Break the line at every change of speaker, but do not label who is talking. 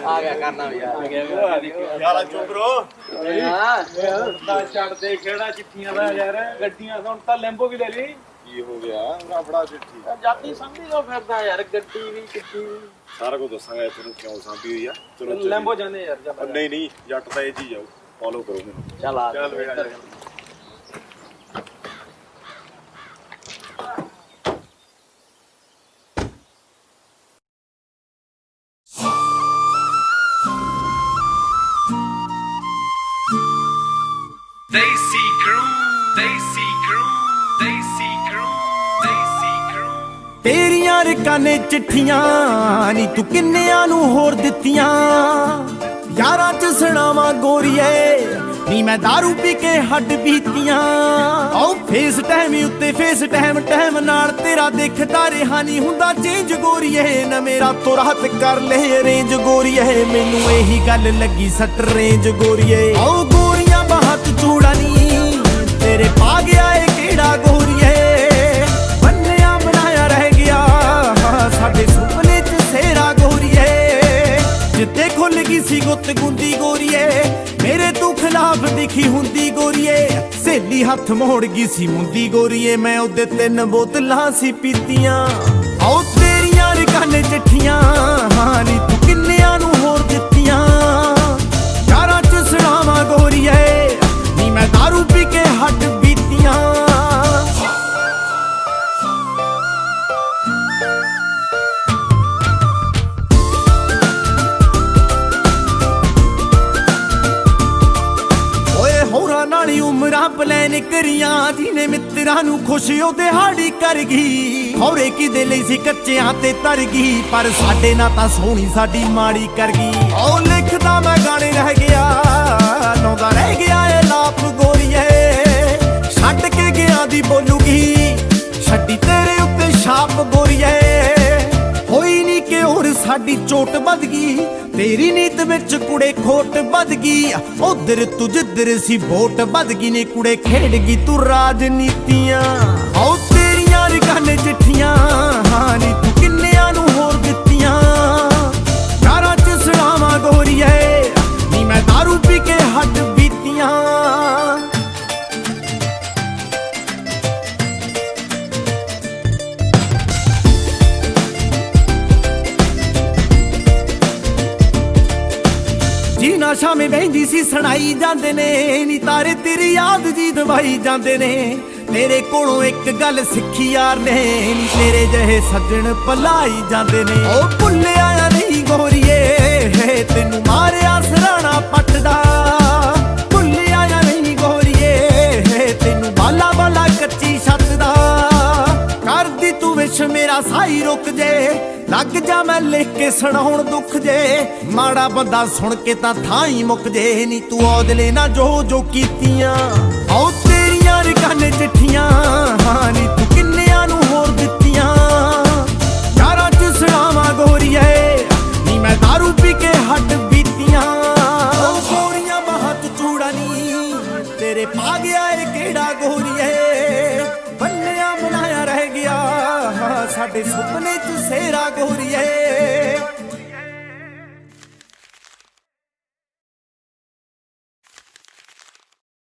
ਆ ਗਿਆ ਕਰਨਾ ਵੀ ਆ ਗਿਆ
ਯਾਰਾ ਚੁੱਪਰੋ
ਛੱਡ ਦੇ ਕਿਹੜਾ ਚਿੱਠੀਆਂ ਦਾ ਯਾਰ ਗੱਡੀਆਂ ਹੁਣ ਤਾਂ ਲੈਂਬੋ ਵੀ ਲੈ ਲਈ
ਕੀ ਹੋ ਗਿਆ ਆਪਣਾ ਚਿੱਠੀ
ਜਾਤੀ ਸਮਝੀ ਲੋ ਫਿਰਦਾ ਯਾਰ ਗੱਡੀ ਵੀ ਚਿੱਠੀ ਵੀ
ਸਾਰਾ ਕੁਝ ਦੱਸਾਂਗਾ ਤੈਨੂੰ ਕਿਉਂ ਸਾਂਭੀ ਹੋਈ ਆ ਚਲੋ
ਲੈਂਬੋ ਜਾਂਦੇ ਯਾਰ ਜਾ
ਨਹੀਂ ਨਹੀਂ ਜੱਟ ਤਾਂ ਇਹ ਚੀਜ਼ ਆਓ ਫੋਲੋ ਕਰੋ ਮੈਨੂੰ
ਚੱਲ ਆ
ਚੱਲ ਵੇ ਆ ਜਾ
Daisy Crew, Daisy Crew, Daisy Crew, Daisy Crew.
ਤੇਰੀਆਂ ਰਕਾਂ ਨੇ ਚਿੱਠੀਆਂ ਨੀ ਤੂੰ ਕਿੰਨਿਆਂ ਨੂੰ ਹੋਰ ਦਿੱਤੀਆਂ ਯਾਰਾਂ ਚ ਸੁਣਾਵਾਂ ਗੋਰੀਏ ਨੀ ਮੈਂ ਦਾਰੂ ਪੀ ਕੇ ਹੱਡ ਬੀਤੀਆਂ ਆਓ ਫੇਸ ਟਾਈਮ ਉੱਤੇ ਫੇਸ ਟਾਈਮ ਨਾਲ ਤੇਰਾ ਦੇਖਦਾ ਰਿਹਾ ਨਹੀਂ ਹੁੰਦਾ ਚੇਂਜ ਗੋਰੀਏ ਨਾ ਮੇਰਾ ਤੋਂ ਰਾਤ ਕਰ ਲੈ ਅਰੇਂਜ ਗੋਰੀਏ ਮੈਨੂੰ ਇਹੀ ਗੱਲ ਲੱਗੀ ਸੱਟ ਰੇਂਜ ਗੋਰੀਏ ਆਓ ਗੋਰੀਆਂ ਬਾਹਤ ਚੂੜਾ ਨੀ ਤੇਰੇ ਪਾ ਗਿਆ ਏ ਕਿਹੜਾ ਗੋਰੀਏ ਬੰਨਿਆ ਬਣਾਇਆ ਰਹਿ ਗਿਆ ਸਾਡੇ ਸੁਪਨੇ ਚ ਸੇਰਾ ਗੋਰੀਏ ਜਿੱਤੇ ਖੁੱਲ ਗਈ ਸੀ ਗੁੱਤ ਗੁੰਦੀ ਗੋਰੀਏ ਮੇਰੇ ਤੂੰ ਖਿਲਾਫ ਦਿਖੀ ਹੁੰਦੀ ਗੋਰੀਏ ਸਹੇਲੀ ਹੱਥ ਮੋੜ ਗਈ ਸੀ ਮੁੰਦੀ ਗੋਰੀਏ ਮੈਂ ਉਹਦੇ 3 ਬੋਤਲਾਂ ਸੀ ਪੀਤੀਆਂ ਆਓ ਤੇਰੀਆਂ ਰਕਾਂ ਨੇ ਚਿੱਠੀਆਂ ਹਾਂ ਨੀ ਤੂੰ ਕਿੰਨਿਆਂ ਨੂੰ ਹੋਰ ਦਿੱਤੀਆਂ ਯਾਰਾਂ ਚ ਸੁਣਾਵਾਂ ਗੋਰੀਏ ਨੀ ਮੈਂ ਦਾਰੂ ਪੀ ਕੇ ਹੱਡ ਬੀਤੀਆਂ ਨਾਲੀ ਉਮਰਾਂ ਪਲੈਨ ਕਰੀਆਂ ਜਿਹਨੇ ਮਿੱਤਰਾਂ ਨੂੰ ਖੁਸ਼ ਉਹ ਦਿਹਾੜੀ ਕਰ ਗਈ ਹੌਰੇ ਕਿਦੇ ਲਈ ਸੀ ਕੱਚਿਆਂ ਤੇ ਤਰ ਗਈ ਪਰ ਸਾਡੇ ਨਾਲ ਤਾਂ ਸੋਹਣੀ ਸਾਡੀ ਮਾੜੀ ਕਰ ਗਈ ਉਹ ਲਿਖਦਾ ਮੈਂ ਗਾਣੇ ਰਹਿ ਗਿਆ ਲਾਉਂਦਾ ਰਹਿ ਗਿਆ ਏ ਲਾਪ ਗੋਰੀਏ ਛੱਡ ਕੇ ਗਿਆ ਦੀ ਬੋਲੂਗੀ ਛੱਡੀ ਤੇਰੇ ਉੱਤੇ ਛਾਪ ਗੋਰੀਏ ਹੋਈ ਨੀ ਕਿ ਹੋਰ ਸਾਡੀ ਚੋਟ ਵੱਧ ਗਈ ਤੇਰੀ ਨੀਤ ਵਿੱਚ ਕੁੜੇ ਖੋਟ ਵੱਧ ਗਈ ਉਧਰ ਤੂੰ ਜਿੱਧਰ ਸੀ ਵੋਟ ਵੱਧ ਗਈ ਨੇ ਕੁੜੇ ਖੇਡ ਗਈ ਤੂੰ ਰਾਜਨੀਤੀਆਂ ਆਓ ਤੇਰੀਆਂ ਰਕਾਂ ਨੇ ਚਿੱਠੀਆਂ ਹਾਂ ਨੀ ਤੂੰ ਕਿੰਨਿਆਂ ਨੂੰ ਹੋਰ ਦਿੱਤੀਆਂ ਯਾਰਾਂ ਚ ਸੁਣਾਵਾਂ ਗੋਰੀਏ ਨੀ ਮੈਂ ਦਾਰੂ ਪੀ ਕੇ ਹੱਡ ਬੀਤੀਆਂ ਜੀਨਾ ਸ਼ਾਮੇ ਬਹਿੰਦੀ ਸੀ ਸੁਣਾਈ ਜਾਂਦੇ ਨੇ ਨੀ ਤਾਰੇ ਤੇਰੀ ਯਾਦ ਜੀ ਦਵਾਈ ਜਾਂਦੇ ਨੇ ਤੇਰੇ ਕੋਲੋਂ ਇੱਕ ਗੱਲ ਸਿੱਖੀ ਯਾਰ ਨੇ ਨੀ ਤੇਰੇ ਜਿਹੇ ਸੱਜਣ ਭਲਾਈ ਜਾਂਦੇ ਨੇ ਉਹ ਭੁੱਲਿਆ ਨਹੀਂ ਗੋਰੀਏ ਤੈਨੂੰ ਮਾਰਿਆ ਸਰਾਣਾ ਪੱਟਦਾ ਭੁੱਲਿਆ ਨਹੀਂ ਗੋਰੀਏ ਤੈਨੂੰ ਬਾਲਾ ਬਾਲਾ ਕੱਚੀ ਛੱਤ ਦਾ ਕਰਦੀ ਤੂੰ ਵਿਸ਼ ਮੇਰਾ ਸਾਈ ਰੁਕ ਜੇ ਲੱਗ ਜਾ ਮੈਂ ਲਿਖ ਕੇ ਸੁਣਾਉਣ ਦੁੱਖ ਜੇ ਮਾੜਾ ਬੰਦਾ ਸੁਣ ਕੇ ਤਾਂ ਥਾਂ ਹੀ ਮੁੱਕ ਜੇ ਨੀ ਤੂੰ ਔਦਲੇ ਨਾ ਜੋ ਕੀਤੀਆਂ ਆਓ ਤੇਰੀਆਂ ਰਕਾਂ ਨੇ ਚਿੱਠੀਆਂ ਹਾਂ ਨੀ ਤੂੰ ਕਿੰਨਿਆਂ ਨੂੰ ਹੋਰ ਦਿੱਤੀਆਂ ਯਾਰਾਂ ਚ ਸੁਣਾਵਾਂ ਗੋਰੀਏ ਨੀ ਮੈਂ ਦਾਰੂ ਪੀ ਕੇ ਹੱਡ ਬੀਤੀਆਂ ਉਹ ਗੋਰੀਆਂ ਬਾਹਤ ਚੂੜਾ ਨੀ ਤੇਰੇ ਪਾ ਗਿਆ ਏ ਕਿਹੜਾ ਗੋਰੀਏ ਬੰਨਿਆ ਬਣਾਇਆ ਰਹਿ ਗਿਆ ਸਾਡੇ ਸੁਪਨੇ ਚ ਸੇਰਾ ਗੋਰੀਏ